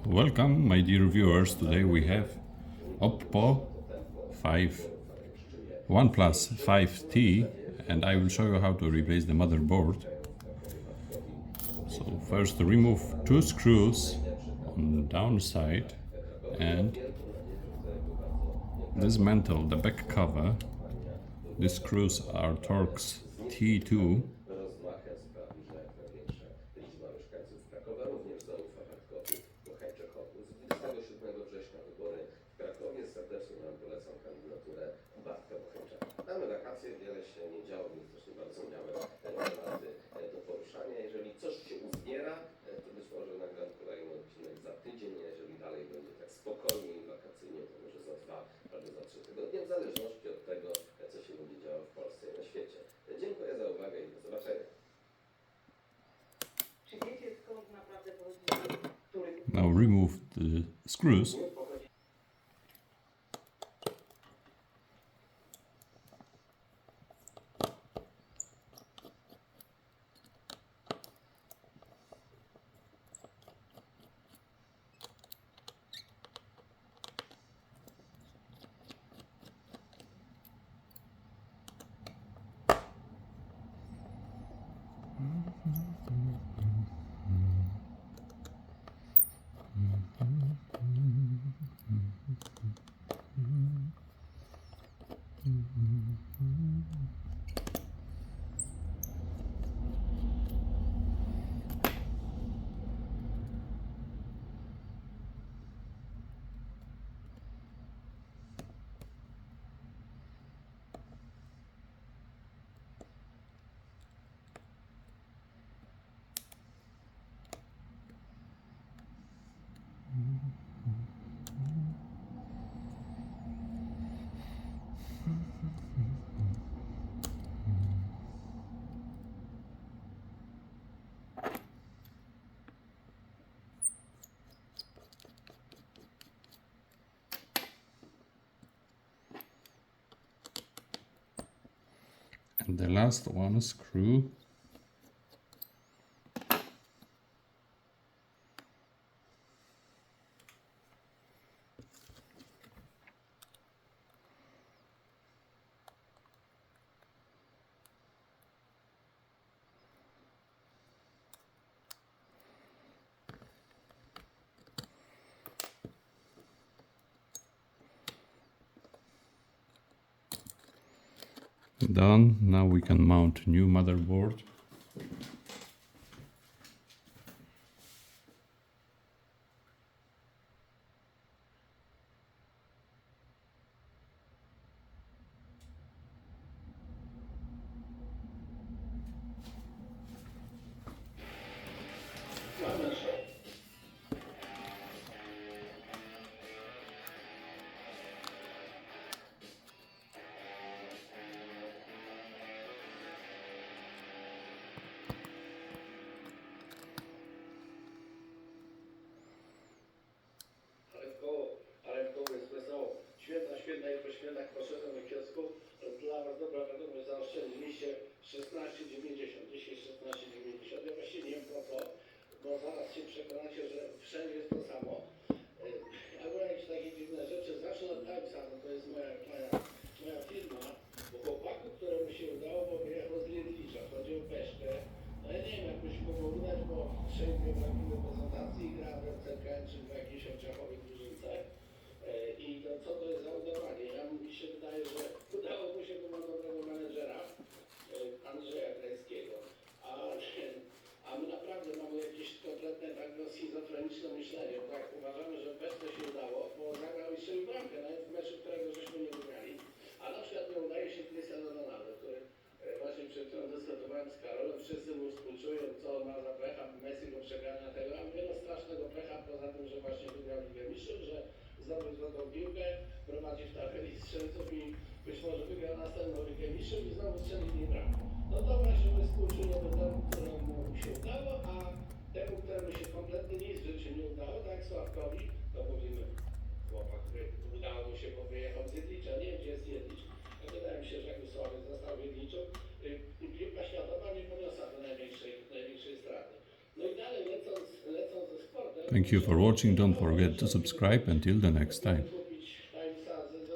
Welcome, my dear viewers. Today we have Oppo 5 OnePlus 5T, and I will show you how to replace the motherboard. So first remove two screws on the downside and dismantle the back cover. The screws are Torx T2. Mamy wakacje, wiele się nie działo, więc też nie bardzo miałem tematy do poruszania. Jeżeli coś się uzbiera, to być może nagram kolejny odcinek za tydzień, a jeżeli dalej będzie tak spokojnie i wakacyjnie, to może za 2 albo za 3 tygodnie, w zależności od tego, co się będzie działo w Polsce i na świecie. Dziękuję za uwagę i do zobaczenia. Czy wiecie, skąd naprawdę pochodzi który... Now remove the screws. And the last one screw. Done. Now we can mount new motherboard. Świetna i po świętach poszedłem do kiosku. Dla Was dobra wiadomość, zaoszczędziliście 16,90. Dzisiaj 16,90. Ja właściwie nie wiem po co, bo zaraz się przekonacie, że wszędzie jest to samo. Ja byłem jakieś takie dziwne rzeczy. Zacznę od Typesa, to jest moja firma, bo chłopaku, któremu się udało, bo wyjechał z Lidlicza, chodził o Peszkę. No ja nie wiem, jak musi było udać, bo 6 biograficznych prezentacji gra w RCK czy w jakiejś odszachowej drużynce. I to, co to jest za udawanie? Mi się wydaje, że udało mu się, bo ma dobrego menedżera, Andrzeja Krańskiego. A my naprawdę mamy jakieś kompletne tak schizofreniczne myślenie. Tak uważamy, że Peszce się udało, bo zagrał i strzelił bramkę, nawet w meczu, którego żeśmy nie wygrali. A na przykład nie udaje się Cristiano Ronaldo, który właśnie przed chwilą dyskutowałem z Karolem, wszyscy mu współczują, co ma za pecha, Messi go przegania tego, a wiele strasznego pecha, poza tym, że właśnie wygrał Ligę Mistrzów, że zdobył złotą piłkę, prowadzi w tabeli strzelców i być może wygra następną Ligę Mistrzów i znowu strzeli nie bramkę. No to właśnie my współczujemy temu, któremu się udało, a temu, któremu się kompletnie nic w życiu nie udało, tak jak Sławkowi, to mówimy, chłopak, udało mu się, bo wyjechał z Jedlicza, nie wiem, gdzie jest Jedlicz. Wydaje mi się, że jakby Sławek został w Jedliczu, piłka światowa nie poniosła do największej straty. No i dalej lecąc ze sportem, Thank you for watching. Don't forget to subscribe. Until the next time.